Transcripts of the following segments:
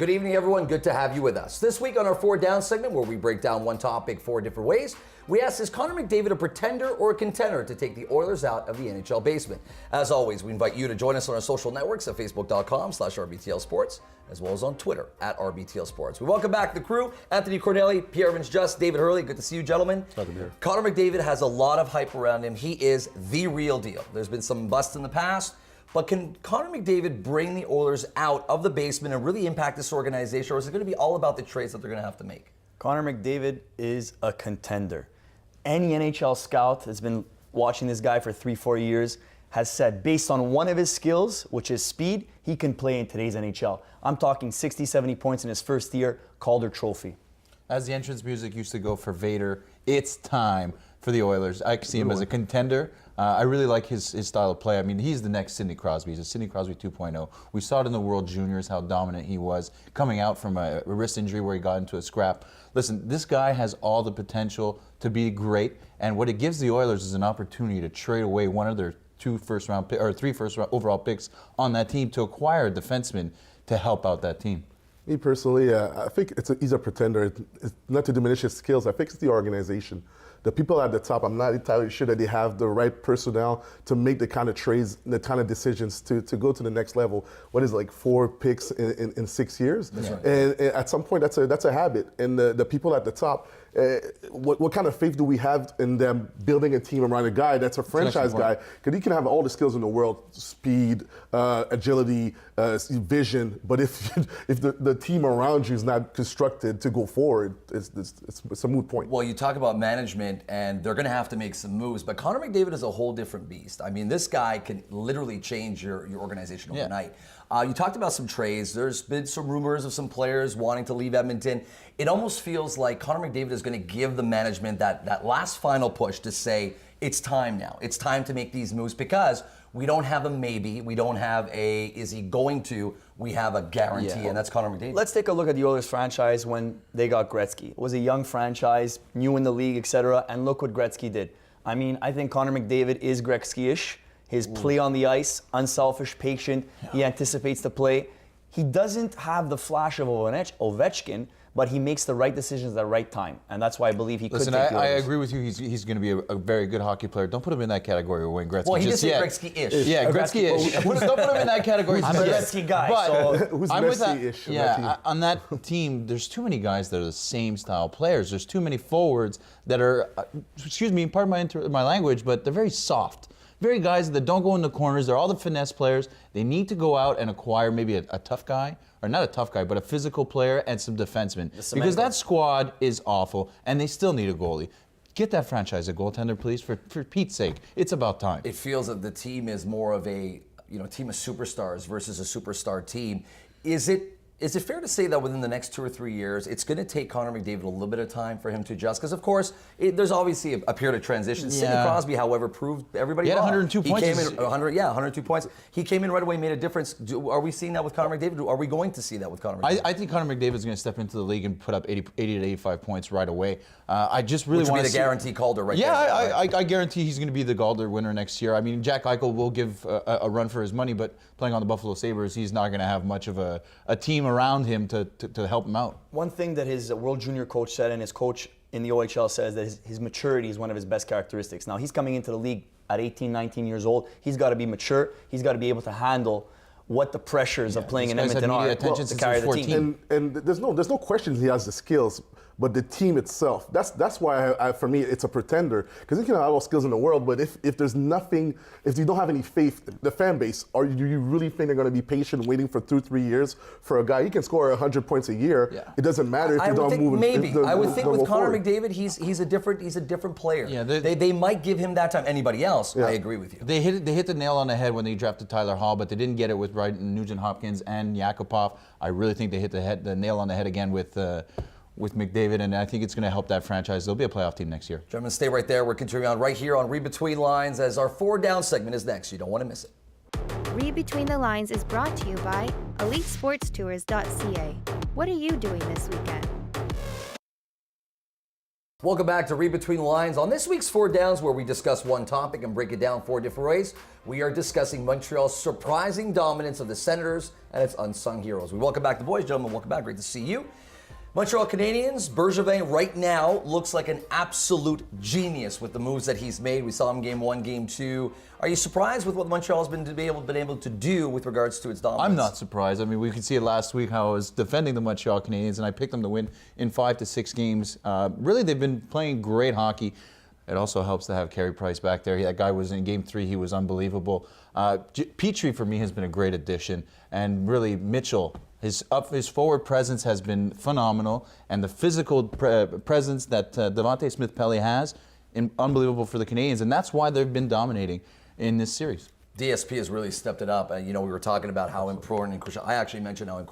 Good evening, everyone. Good to have you with us. This week on our Four Down segment, where we break down one topic four different ways, we ask, is Connor McDavid a pretender or a contender to take the Oilers out of the NHL basement? As always, we invite you to join us on our social networks at facebook.com/RBTL Sports, as well as on Twitter at RBTL Sports. We welcome back the crew, Anthony Corneli, Pierre Evans Just, David Hurley. Good to see you, gentlemen. Glad to be here. Connor McDavid has a lot of hype around him. He is the real deal. There's been some busts in the past. But can Connor McDavid bring the Oilers out of the basement and really impact this organization, or is it going to be all about the trades that they're going to have to make? Connor McDavid is a contender. Any NHL scout that's been watching this guy for 3-4 years has said, based on one of his skills, which is speed, he can play in today's NHL. I'm talking 60, 70 points in his first year, Calder Trophy. As the entrance music used to go for Vader, it's time for the Oilers. I see him as a contender. I really like his style of play. I mean, he's the next Sidney Crosby. He's a Sidney Crosby 2.0. We saw it in the World Juniors, how dominant he was, coming out from a wrist injury where he got into a scrap. Listen, this guy has all the potential to be great, and what it gives the Oilers is an opportunity to trade away one of their three first round overall picks on that team to acquire a defenseman to help out that team. Me personally, I think he's a pretender. It's not to diminish his skills. I think it's the organization. The people at the top, I'm not entirely sure that they have the right personnel to make the kind of trades, the kind of decisions to go to the next level. What is it, like 4 picks in 6 years? That's right. And at some point, that's a habit. And the people at the top, what kind of faith do we have in them building a team around a guy that's a franchise guy? Because he can have all the skills in the world, speed, agility, vision, but if the team around you is not constructed to go forward, it's a moot point. Well, you talk about management, and they're going to have to make some moves, but Connor McDavid is a whole different beast. I mean, this guy can literally change your organization overnight. You talked about some trades. There's been some rumors of some players wanting to leave Edmonton. It almost feels like Connor McDavid is going to give the management that last final push to say, it's time now. It's time to make these moves, because we don't have a maybe. We don't have a, is he going to? We have a guarantee, and that's Connor McDavid. Let's take a look at the Oilers franchise when they got Gretzky. It was a young franchise, new in the league, etc., and look what Gretzky did. I mean, I think Connor McDavid is Gretzky-ish. His play on the ice, unselfish, patient. He anticipates the play. He doesn't have the flash of Ovechkin, but he makes the right decisions at the right time, and that's why I believe he could take the Oilers. I agree with you. He's going to be a very good hockey player. Don't put him in that category with Wayne Gretzky. Well, he did say Gretzky-ish. Yeah, Gretzky-ish. Don't put him in that category. I'm a Gretzky guy, but so who's I'm with that. Messi-ish on Yeah, that team? on that team, there's too many guys that are the same style players. There's too many forwards that are, excuse me, pardon my language, but they're very soft. Very guys that don't go in the corners. They're all the finesse players. They need to go out and acquire maybe a tough guy, or not a tough guy, but a physical player and some defensemen. Because that squad is awful, and they still need a goalie. Get that franchise a goaltender, please, for Pete's sake. It's about time. It feels that the team is more of a team of superstars versus a superstar team. Is it fair to say that within the next 2 or 3 years, it's going to take Connor McDavid a little bit of time for him to adjust? Because, of course, there's obviously a period of transition. Sidney Crosby, however, proved everybody wrong. He had 102 points. He came in 102 points. He came in right away, made a difference. Are we seeing that with Connor McDavid? Are we going to see that with Connor McDavid? I think Connor McDavid is going to step into the league and put up 80 to 85 points right away. I just really want to see... the guarantee Calder right there. Yeah, I guarantee he's going to be the Calder winner next year. I mean, Jack Eichel will give a run for his money, but playing on the Buffalo Sabres, he's not going to have much of a team around him to help him out. One thing that his World Junior coach said, and his coach in the OHL says, that his maturity is one of his best characteristics. Now, he's coming into the league at 18, 19 years old. He's got to be mature. He's got to be able to handle what the pressures of playing in Edmonton are to carry the team. And there's no question he has the skills, but the team itself, that's why for me it's a pretender, because he can have all the skills in the world, but if there's nothing, if you don't have any faith, the fan base, do you really think they're going to be patient waiting for 2-3 years for a guy? He can score 100 points a year. Yeah. It doesn't matter if you don't move. I would think with Connor McDavid, he's a different player. Yeah, they might give him that time. Anybody else, I agree with you. They hit the nail on the head when they drafted Tyler Hall, but they didn't get it with Nugent Hopkins and Yakupov. I really think they hit the nail on the head again with McDavid, and I think it's going to help that franchise. They'll be a playoff team next year. Gentlemen, stay right there. We're continuing on right here on Reid Between Lines, as our Four Down segment is next. You don't want to miss it. Reid Between the Lines is brought to you by EliteSportsTours.ca. What are you doing this weekend? Welcome back to Reid Between the Lines. On this week's Four Downs, where we discuss one topic and break it down four different ways, we are discussing Montreal's surprising dominance of the Senators and its unsung heroes. We welcome back the boys. Gentlemen, welcome back. Great to see you. Montreal Canadiens, Bergevin right now looks like an absolute genius with the moves that he's made. We saw him game one, game two. Are you surprised with what Montreal's been able to do with regards to its dominance? I'm not surprised. I mean, we could see it last week how I was defending the Montreal Canadiens, and I picked them to win in 5 to 6 games. Really, they've been playing great hockey. It also helps to have Carey Price back there. That guy was in game 3. He was unbelievable. Petrie, for me, has been a great addition. And really, Mitchell, his forward presence has been phenomenal. And the physical presence that Devontae Smith-Pelly has, unbelievable for the Canadiens. And that's why they've been dominating in this series. DSP has really stepped it up. We were talking about how important and crucial. I actually mentioned how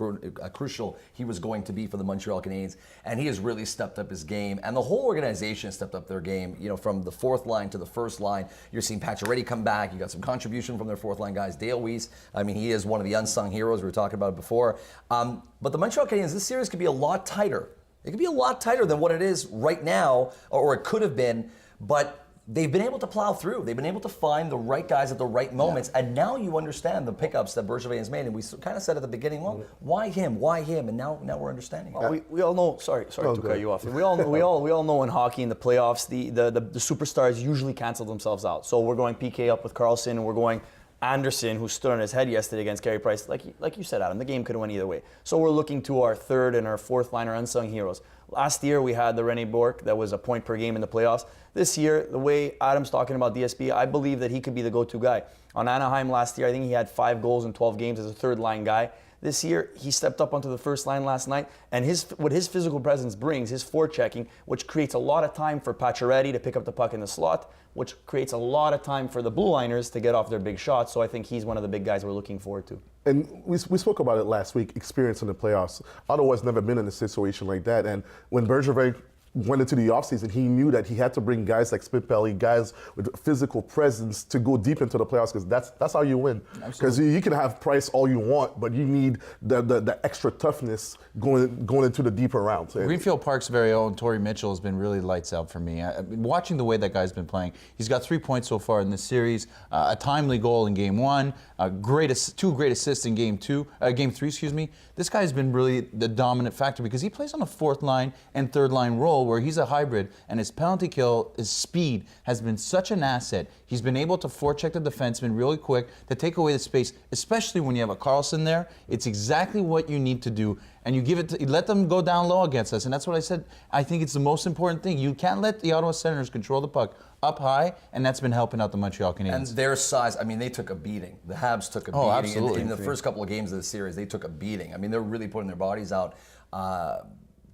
crucial he was going to be for the Montreal Canadiens, and he has really stepped up his game. And the whole organization stepped up their game. From the fourth line to the first line, you're seeing Pacioretty come back. You got some contribution from their fourth line guys. Dale Weiss, he is one of the unsung heroes. We were talking about it before. But the Montreal Canadiens, this series could be a lot tighter. It could be a lot tighter than what it is right now, or it could have been. But they've been able to plow through. They've been able to find the right guys at the right moments. Yeah. And now you understand the pickups that Bergevin has made. And we kind of said at the beginning, well, why him? Why him? And now we're understanding. Well, we all know, sorry to cut you off. We all know in hockey in the playoffs, the superstars usually cancel themselves out. So we're going PK up with Carlson, and we're going Anderson, who stood on his head yesterday against Carey Price. Like you said, Adam, the game could have went either way. So we're looking to our third and our fourth liner unsung heroes. Last year, we had the René Bourque that was a point per game in the playoffs. This year, the way Adam's talking about DSP, I believe that he could be the go-to guy. On Anaheim last year, I think he had 5 goals in 12 games as a third-line guy. This year, he stepped up onto the first line last night, and what his physical presence brings, his forechecking, which creates a lot of time for Pacioretty to pick up the puck in the slot, which creates a lot of time for the blue liners to get off their big shots. So I think he's one of the big guys we're looking forward to. And we spoke about it last week, experience in the playoffs. Ottawa's never been in a situation like that. And when Bergevin went into the offseason, he knew that he had to bring guys like Smith-Pelly, guys with physical presence to go deep into the playoffs, because that's how you win. Because you can have Price all you want, but you need the extra toughness going into the deeper rounds. Greenfield Park's very own Torrey Mitchell has been really lights out for me. Watching the way that guy's been playing, he's got 3 points so far in this series, a timely goal in game 1, 2 great assists in game 3. This guy's been really the dominant factor because he plays on a fourth line and third line role where he's a hybrid, and his penalty kill, his speed has been such an asset. He's been able to forecheck the defenseman really quick to take away the space, especially when you have a Carlson there. It's exactly what you need to do, and you let them go down low against us, and that's what I said. I think it's the most important thing. You can't let the Ottawa Senators control the puck up high, and that's been helping out the Montreal Canadiens. And their size, they took a beating. The Habs took a beating. Absolutely. In the first couple of games of the series, they took a beating. They're really putting their bodies out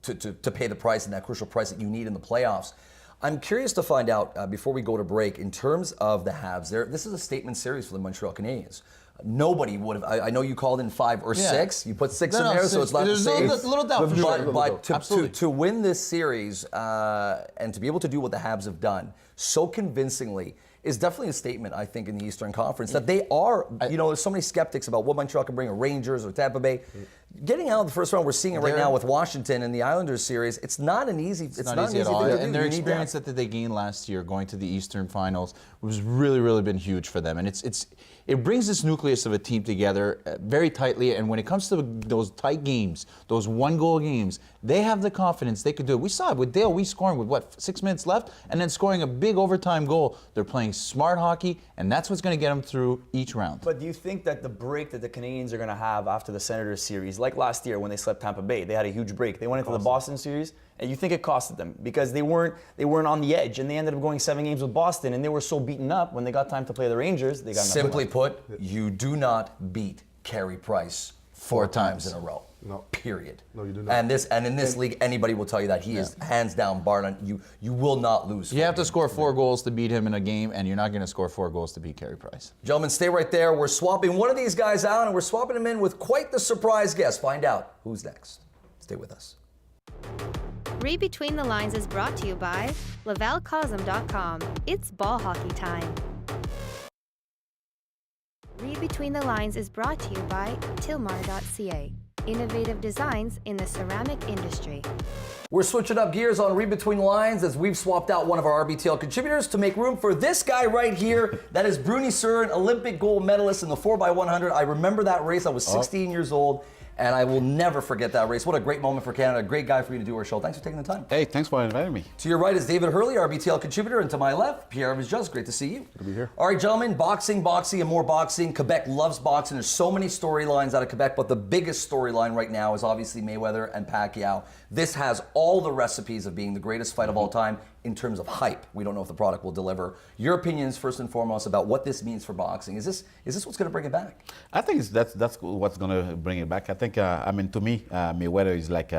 to pay the price, and that crucial price that you need in the playoffs. I'm curious to find out, before we go to break, in terms of the Habs, this is a statement series for the Montreal Canadiens. Nobody would have. I know you called in 5 or 6. You put 6 in there, so it's not the same. There's a little doubt for sure. But to win this series and to be able to do what the Habs have done so convincingly is definitely a statement, I think, in the Eastern Conference that they are. There's so many skeptics about what Montreal can bring, or Rangers or Tampa Bay. Getting out of the first round, we're seeing it right now with Washington and the Islanders series. It's not an easy. It's not an easy at all. thing to do. And their experience that they gained last year, going to the Eastern Finals, was really, really been huge for them. And it brings this nucleus of a team together very tightly. And when it comes to those tight games, those 1-goal games, they have the confidence they could do it. We saw it with Dale Weiss scoring with 6 minutes left, and then scoring a big overtime goal. They're playing smart hockey, and that's what's going to get them through each round. But do you think that the break that the Canadiens are going to have after the Senators series, like last year when they swept Tampa Bay, they had a huge break. They went into the Boston series, and you think it costed them because they weren't on the edge, and they ended up going 7 games with Boston, and they were so beaten up when they got time to play the Rangers. They got simply put, you do not beat Carey Price 4 times in a row. No. Period. No, you do not. And in this league, anybody will tell you that he is hands down bar none. You will not lose. You have to score 4 goals to beat him in a game, and you're not going to score 4 goals to beat Carey Price. Gentlemen, stay right there. We're swapping one of these guys out, and we're swapping him in with quite the surprise guest. Find out who's next. Stay with us. Reid Between the Lines is brought to you by LavalCosm.com. It's ball hockey time. Read Between the Lines is brought to you by Tilmar.ca. Innovative designs in the ceramic industry. We're switching up gears on Read Between the Lines as we've swapped out one of our RBTL contributors to make room for this guy right here. That is Bruni Sur, an Olympic gold medalist in the 4x100. I remember that race. I was 16 years old, and I will never forget that race. What a great moment for Canada. A great guy for you to do our show. Thanks for taking the time. Hey, thanks for inviting me. To your right is David Hurley, RBTL contributor, and to my left, Pierre Vizjas. Great to see you. Good to be here. All right, gentlemen, boxing, and more boxing. Quebec loves boxing. There's so many storylines out of Quebec, but the biggest storyline right now is obviously Mayweather and Pacquiao. This has all the recipes of being the greatest fight of all time in terms of hype. We don't know if the product will deliver. Your opinions, first and foremost, about what this means for boxing. Is this what's going to bring it back? I think that's what's going to bring it back. I think, to me, Mayweather is like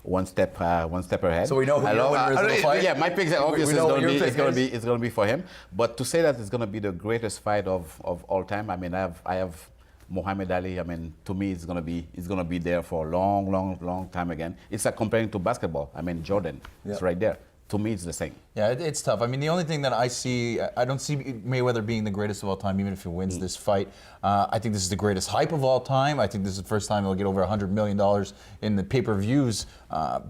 one step ahead. So we know who your winner is in the fight? Yeah, my pick is obviously it's going to be for him. But to say that it's going to be the greatest fight of all time, I have Muhammad Ali. To me, it's going to be there for a long time again. It's like comparing to basketball. Jordan, it's right there. To me, it's the same. Yeah, it's tough. The only thing that I see, I don't see Mayweather being the greatest of all time, even if he wins this fight. I think this is the greatest hype of all time. I think this is the first time he'll get over $100 million in the pay-per-views.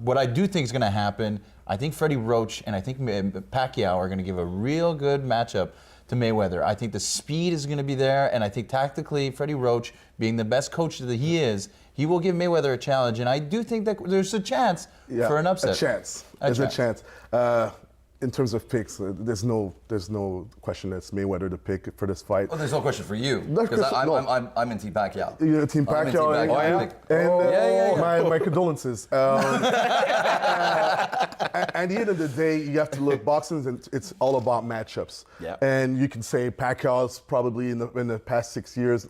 What I do think is going to happen, I think Freddie Roach and I think Pacquiao are going to give a real good matchup to Mayweather. I think the speed is going to be there, and I think tactically, Freddie Roach, being the best coach that he is, he will give Mayweather a challenge, and I do think that there's a chance for an upset. A chance. There's a chance. In terms of picks, there's no question that's Mayweather to pick for this fight. Well, there's no question for you, because I'm in Team Pacquiao. You're Team Pacquiao? My condolences. At the end of the day, you have to look, boxing, and it's all about matchups. Yeah. And you can say Pacquiao's probably in the past 6 years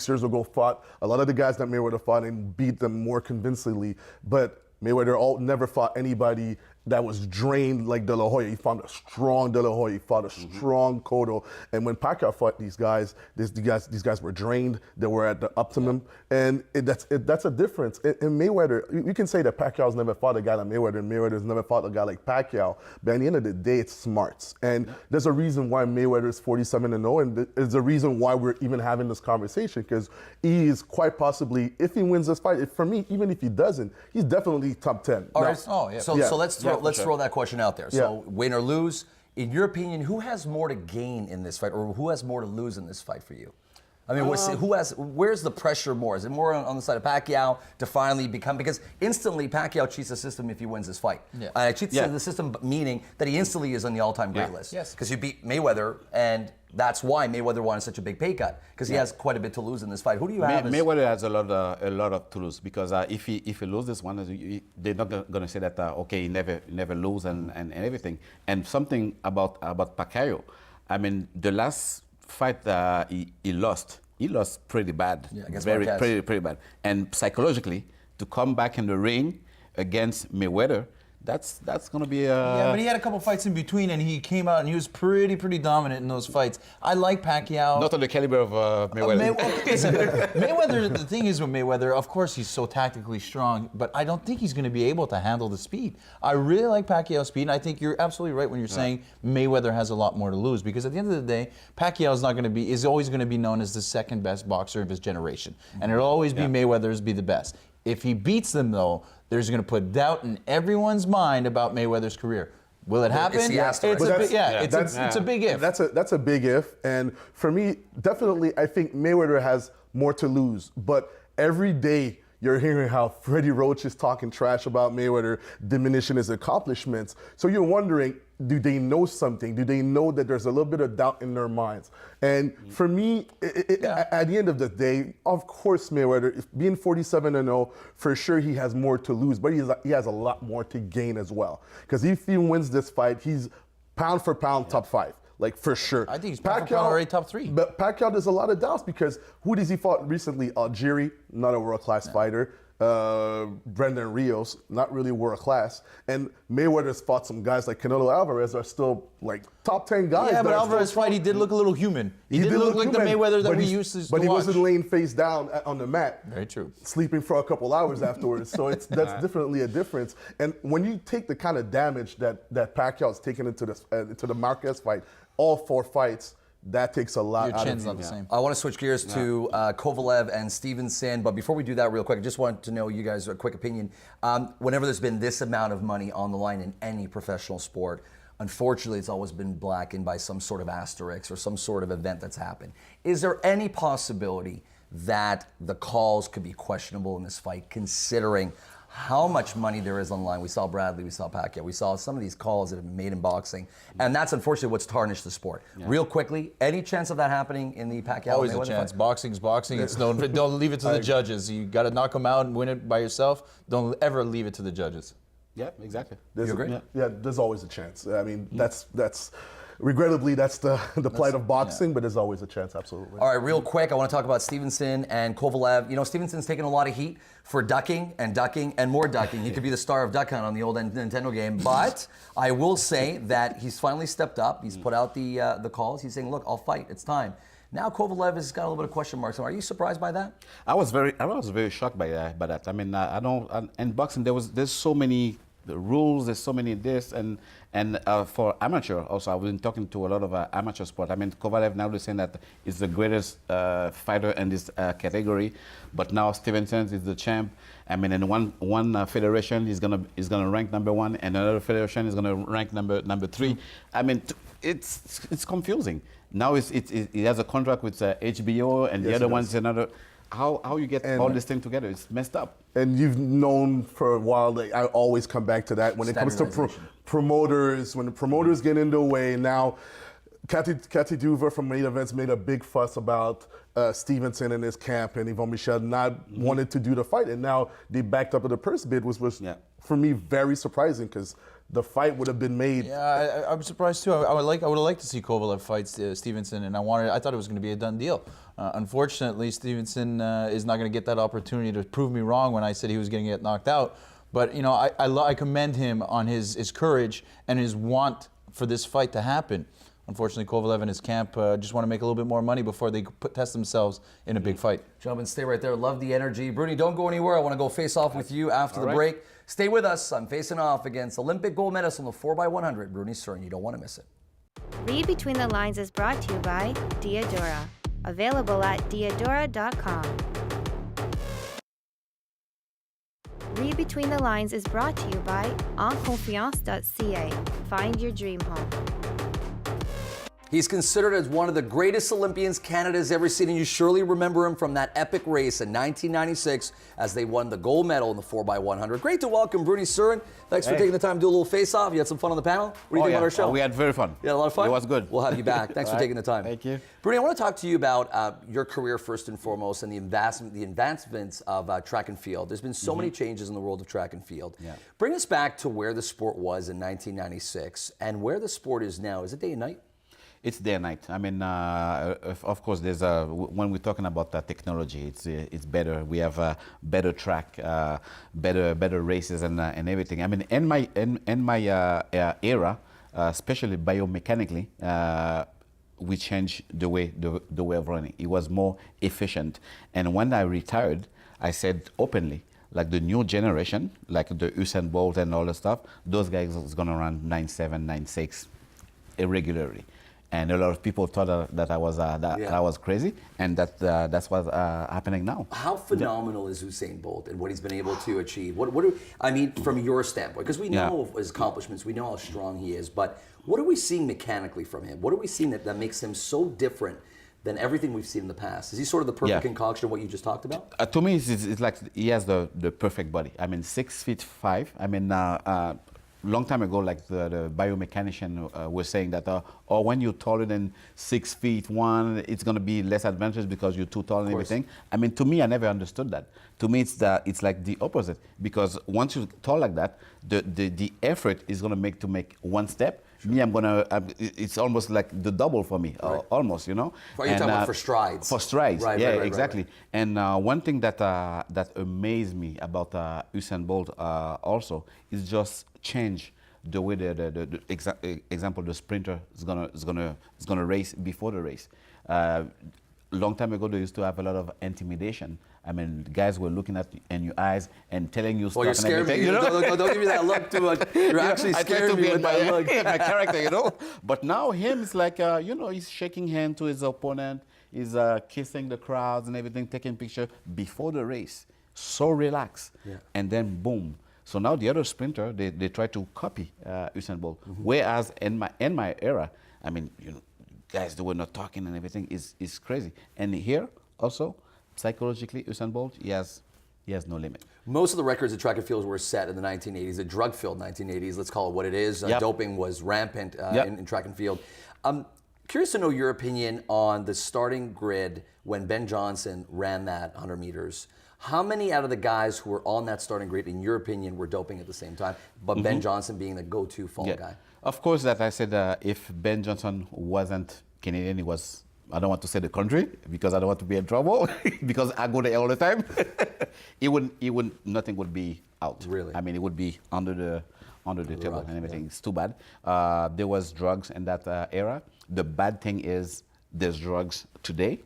ago fought a lot of the guys that Mayweather fought and beat them more convincingly, but Mayweather never fought anybody that was drained like De La Hoya. He fought a strong De La Hoya. He fought a strong Cotto. And when Pacquiao fought these guys were drained. They were at the optimum. And that's a difference. In Mayweather, you can say that Pacquiao's never fought a guy like Mayweather, and Mayweather's never fought a guy like Pacquiao. But at the end of the day, it's smarts. And there's a reason why Mayweather is 47-0, and there's a reason why we're even having this conversation, because he is quite possibly, if he wins this fight, for me, even if he doesn't, he's definitely top 10. All right. So let's throw that question out there. So win or lose, in your opinion, who has more to gain in this fight, or who has more to lose in this fight for you? Where's the pressure more? Is it more on the side of Pacquiao to finally become, because instantly Pacquiao cheats the system if he wins this fight. Cheats the system meaning that he instantly is on the all-time great list. Yes. Because you beat Mayweather, and that's why Mayweather wanted such a big pay cut, because he has quite a bit to lose in this fight. Who do you have? Mayweather has a lot of to lose, because if he loses this one, they're not going to say that he never lose and everything. And something about Pacquiao, the last fight he lost pretty bad, pretty bad. And psychologically, to come back in the ring against Mayweather, that's going to be but he had a couple fights in between, and he came out and he was pretty dominant in those fights. I like Pacquiao. Not on the caliber of Mayweather. Mayweather, the thing is with Mayweather, of course he's so tactically strong, but I don't think he's going to be able to handle the speed. I really like Pacquiao's speed, and I think you're absolutely right when you're saying Mayweather has a lot more to lose, because at the end of the day, Pacquiao is always going to be known as the second best boxer of his generation, and it'll always be Mayweather's be the best. If he beats them, though, there's going to put doubt in everyone's mind about Mayweather's career. Will it happen? It's a big if. That's a big if. And for me, definitely, I think Mayweather has more to lose. But every day, you're hearing how Freddie Roach is talking trash about Mayweather, diminishing his accomplishments. So you're wondering, do they know something? Do they know that there's a little bit of doubt in their minds? And for me, at the end of the day, of course, Mayweather, being 47-0, for sure he has more to lose, but he has a lot more to gain as well. Because if he wins this fight, he's pound for pound top 5. Like, for sure. I think he's Pacquiao already top 3. But Pacquiao, there's a lot of doubts, because who does he fought recently? Algieri, not a world-class fighter. Brendan Rios, not really world-class. And Mayweather's fought some guys like Canelo Alvarez are still like top 10 guys. Yeah, but Alvarez's fight, he did look a little human. He did look like human, the Mayweather that we used to watch. But he wasn't laying face down on the mat. Very true. Sleeping for a couple hours afterwards. So that's definitely a difference. And when you take the kind of damage that Pacquiao's taken into the Marquez fight, all 4 fights, that takes a lot Your out chin's of not you. the same. I want to switch gears to Kovalev and Stevenson, but before we do that real quick, I just wanted to know you guys a quick opinion. Whenever there's been this amount of money on the line in any professional sport, unfortunately it's always been blackened by some sort of asterisk or some sort of event that's happened. Is there any possibility that the calls could be questionable in this fight, considering how much money there is on the line? We saw Bradley, we saw Pacquiao, we saw some of these calls that have been made in boxing, and that's unfortunately what's tarnished the sport. Real quickly, any chance of that happening in the Pacquiao? Always a Mayweather chance. fight? Boxing's boxing. It's no. Don't leave it to the judges. You got to knock them out and win it by yourself. Don't ever leave it to the judges. Yeah, exactly. You agree? Yeah, there's always a chance. I mean, that's regrettably that's the plight of boxing, but there's always a chance. Absolutely. All right, real quick, I want to talk about Stevenson and Kovalev. You know, Stevenson's taken a lot of heat for ducking and more ducking. He could be the star of Duck Hunt on the old Nintendo game, but I will say that he's finally stepped up. He's put out the calls. He's saying, look, I'll fight. It's time. Now Kovalev has got a little bit of question marks. So are you surprised by that? I was very shocked by that. I mean, I don't. In boxing, there's so many rules. There's so many this and for amateur also. I've been talking to a lot of amateur sport. I mean, Kovalev now is saying that he's the greatest fighter in this category, but now Stevenson is the champ. I mean, in one federation he's gonna rank number 1, and another federation is gonna rank number 3. I mean, it's confusing. Now he has a contract with HBO, and the other one's another. How you get all this thing together? It's messed up. And you've known for a while, like, I always come back to that when it comes to promoters, when the promoters get in the way. Now, Cathy Duver from Main Events made a big fuss about Stevenson and his camp and Yvon Michel not wanting to do the fight. And now they backed up with the purse bid, which was, for me, very surprising because the fight would have been made. Yeah, I'm surprised too. I would have liked to see Kovalev fight Stevenson, and I thought it was going to be a done deal. Unfortunately, Stevenson is not going to get that opportunity to prove me wrong when I said he was going to get knocked out. But you know, I commend him on his courage and his want for this fight to happen. Unfortunately, Kovalev and his camp just want to make a little bit more money before they test themselves in a big fight. Gentlemen, stay right there. Love the energy. Bruni, don't go anywhere. I want to go face off with you after the break. Stay with us. I'm facing off against Olympic gold medalist on the 4x100, Bruni Cern. You don't want to miss it. Read Between the Lines is brought to you by Diadora. Available at diadora.com. Read Between the Lines is brought to you by enconfiance.ca. Find your dream home. He's considered as one of the greatest Olympians Canada's ever seen, and you surely remember him from that epic race in 1996 as they won the gold medal in the 4x100. Great to welcome Bruni Cern. Thanks for taking the time to do a little face-off. You had some fun on the panel. What do you think about our show? We had very fun. You had a lot of fun? It was good. We'll have you back. Thanks for taking the time. Thank you. Bruni, I want to talk to you about your career first and foremost and the advancements of track and field. There's been so many changes in the world of track and field. Yeah. Bring us back to where the sport was in 1996 and where the sport is now. Is it day and night? It's day and night. I mean, of course, there's when we're talking about technology, it's better. We have better track, better races and everything. I mean, in my era, especially biomechanically, we changed the way of running. It was more efficient. And when I retired, I said openly, like the new generation, like the Usain Bolt and all the stuff, those guys is gonna run 9.7, 9.6 irregularly. And a lot of people thought that I was crazy, and that's what's happening now. How phenomenal is Usain Bolt and what he's been able to achieve? I mean, from your standpoint, because we know of his accomplishments, we know how strong he is, but what are we seeing mechanically from him? What are we seeing that makes him so different than everything we've seen in the past? Is he sort of the perfect concoction of what you just talked about? To me, it's like he has the perfect body. I mean, 6'5". I mean, long time ago, like the biomechanician was saying that, or when you're taller than 6'1", it's going to be less advantageous because you're too tall and everything. I mean, to me, I never understood that. To me, it's like the opposite, because once you're tall like that, the effort is going to make one step. Me, it's almost like the double for me, almost, you know. Are you talking about for strides? For strides, right, exactly. Right. And one thing that amazed me about Usain Bolt also is just change the way example the sprinter is gonna race before the race. Long time ago, they used to have a lot of intimidation I mean, guys were looking at you in your eyes and telling you stuff. Well, you're and scaring me. everything, you know? Don't give me that look too much. You're actually I try scaring to me be with that look. my character, you know. But now him is like, you know, he's shaking hand to his opponent. He's kissing the crowds and everything, taking picture before the race. So relaxed. Yeah. And then boom. So now the other sprinter, they try to copy Usain Bolt. Whereas in my era, I mean, you know, guys, they were not talking and everything is crazy. And here also, psychologically, Usain Bolt, he has no limit. Most of the records at track and field were set in the 1980s, the drug-filled 1980s. Let's call it what it is. Yep. Doping was rampant Yep. in track and field. Curious to know your opinion on the starting grid when Ben Johnson ran that 100 meters. How many out of the guys who were on that starting grid, in your opinion, were doping at the same time, but Ben Johnson being the go-to fall guy? Of course, that I said if Ben Johnson wasn't Canadian, he was, I don't want to say the country because I don't want to be in trouble because I go there all the time. Nothing would be out. Really? I mean, it would be under the table rug, and everything. yeah. It's too bad. There was drugs in that era. The bad thing is there's drugs today,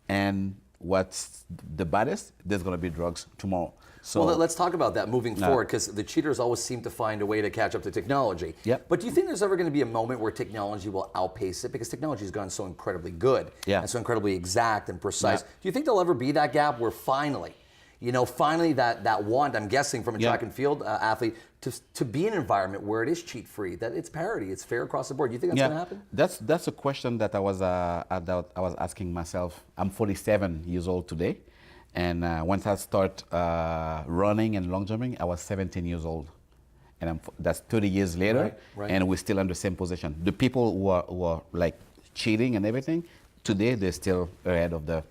and what's the baddest? There's going to be drugs tomorrow. So Well, let's talk about that moving forward, because the cheaters always seem to find a way to catch up to technology. Yep. But do you think there's ever going to be a moment where technology will outpace it? Because technology has gone so incredibly good and so incredibly exact and precise. Yeah. Do you think there'll ever be that gap where finally that want, I'm guessing, from a track and field athlete to be in an environment where it is cheat-free, that it's parity, it's fair across the board? Do you think that's going to happen? That's a question that I was asking myself. I'm 47 years old today. And once I start running and long jumping, I was 17 years old. And that's 30 years later, Right. and we're still in the same position. The people who are like cheating and everything, today they're still ahead of the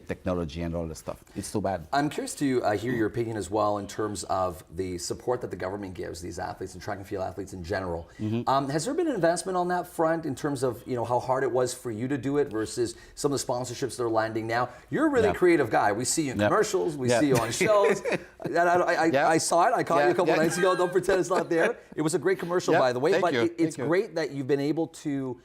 technology and all the stuff. It's too bad. I'm curious to hear your opinion as well in terms of the support that the government gives these athletes and track and field athletes in general. Has there been an investment on that front in terms of how hard it was for you to do it versus some of the sponsorships that are landing now? You're a really creative guy. We see you in commercials. We see you on shows. And I saw it. I caught you a couple nights ago. Don't pretend it's not there. It was a great commercial, by the way. Thank But you. it's Thank you. great that you've been able to.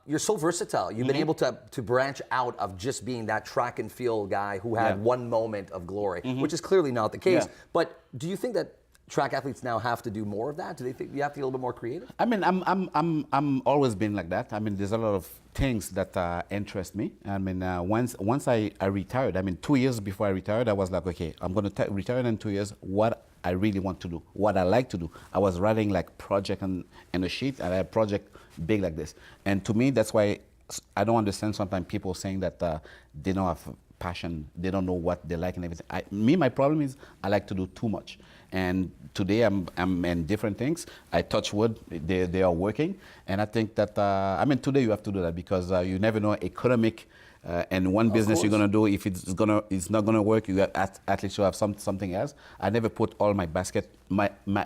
You're so versatile. You've been able to branch out of just being that track and field guy who had one moment of glory, which is clearly not the case. But do you think that track athletes now have to do more of that? Do they think you have to be a little bit more creative? I mean, I'm always been like that. I mean, there's a lot of things that interest me. I mean, once I retired, I mean, 2 years before I retired, I was like, okay, I'm going to retire in 2 years. What I really want to do, what I like to do. I was writing like project on a sheet, and I had a project big like this. And to me, that's why I don't understand sometimes people saying that they don't have passion, they don't know what they like and everything. My problem is I like to do too much. And today I'm in different things. I touch wood, they are working. And I think that, I mean, today you have to do that because you never know economic and one business you're gonna do, if it's not gonna work, you have at least you have something else. I never put all my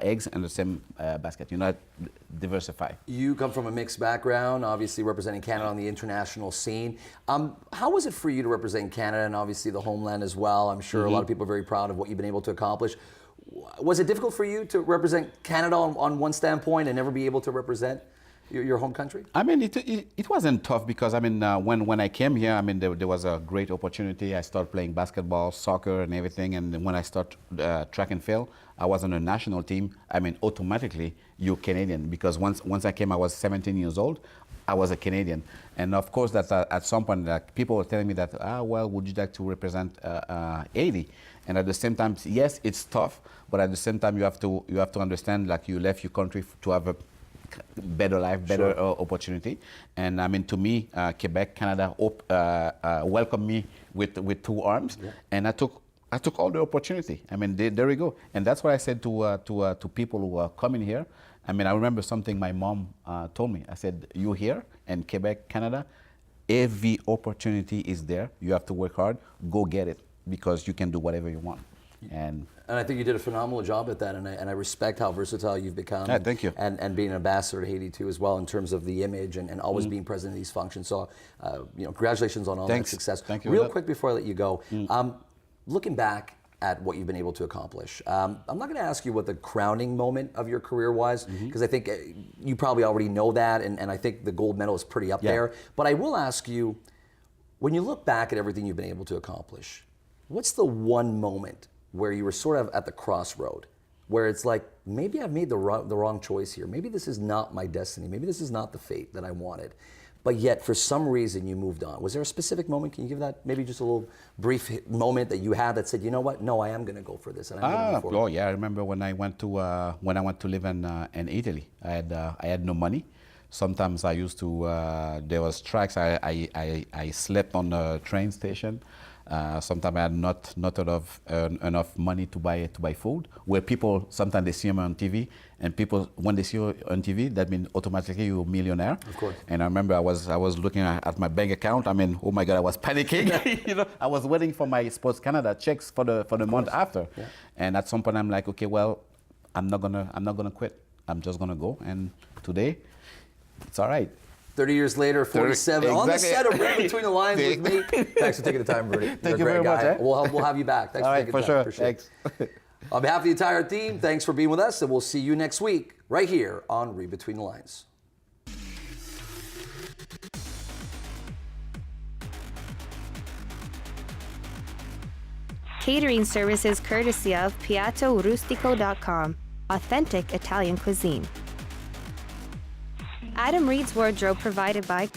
eggs in the same basket. You know, diversify. You come from a mixed background, obviously representing Canada on the international scene. How was it for you to represent Canada and obviously the homeland as well? I'm sure a lot of people are very proud of what you've been able to accomplish. Was it difficult for you to represent Canada on one standpoint and never be able to represent your home country? I mean, it wasn't tough because, I mean, when I came here, I mean, there was a great opportunity. I started playing basketball, soccer, and everything. And when I started track and field, I was on a national team. I mean, automatically, you're Canadian because once I came, I was 17 years old. I was a Canadian. And of course, that at some point, people were telling me that, well, would you like to represent Haiti? And at the same time, yes, it's tough, but at the same time, you have to understand, like, you left your country to have a better life, better opportunity. And I mean, to me, Quebec, Canada welcomed me with two arms, and I took all the opportunity. I mean, there we go. And that's what I said to people who are coming here. I mean, I remember something my mom told me. I said, you here in Quebec, Canada, every opportunity is there. You have to work hard, go get it, because you can do whatever you want. And I think you did a phenomenal job at that, and I respect how versatile you've become. Yeah, thank you. And being an ambassador to Haiti too, as well, in terms of the image and always being present in these functions. So, congratulations on all that success. Thank you. Real quick before I let you go, looking back at what you've been able to accomplish, I'm not going to ask you what the crowning moment of your career was, because I think you probably already know that, and I think the gold medal is pretty up there. But I will ask you, when you look back at everything you've been able to accomplish, what's the one moment where you were sort of at the crossroad, where it's like, maybe I've made the wrong choice here. Maybe this is not my destiny. Maybe this is not the fate that I wanted. But yet, for some reason, you moved on. Was there a specific moment? Can you give that, maybe just a little brief moment that you had that said, you know what? No, I am going to go for this, and I'm going to move forward. Oh yeah, I remember when I went to live in Italy. I had no money. Sometimes I used to. There was strikes. I slept on the train station. Sometimes I had not enough money to buy food. Where people sometimes they see me on TV, and people when they see you on TV, that means automatically you're a millionaire. Of course. And I remember I was looking at my bank account. I mean, oh my God, I was panicking. You know, I was waiting for my Sports Canada checks for the month after. Yeah. And at some point I'm like, okay, well, I'm not gonna quit. I'm just gonna go. And today, it's all right. 30 years later, 47, on the set of Reid Between the Lines with me. Thanks for taking the time, Rudy. Thank you very much. Eh? We'll have you back. Thanks all for right, taking for the sure. time. For sure. Thanks. On behalf of the entire team, thanks for being with us, and we'll see you next week right here on Reid Between the Lines. Catering services courtesy of piattorustico.com, authentic Italian cuisine. Adam Reid's wardrobe provided by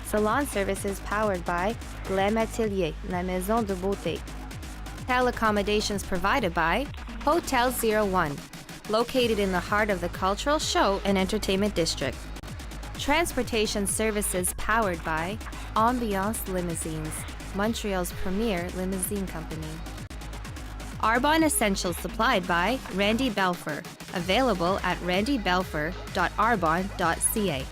Salon services powered by Glam Atelier, La Maison de Beauté. Hotel accommodations provided by Hotel 01, located in the heart of the cultural show and entertainment district. Transportation services powered by Ambiance Limousines, Montreal's premier limousine company. Arbonne Essentials supplied by Randy Belfer, available at randybelfer.arbonne.ca.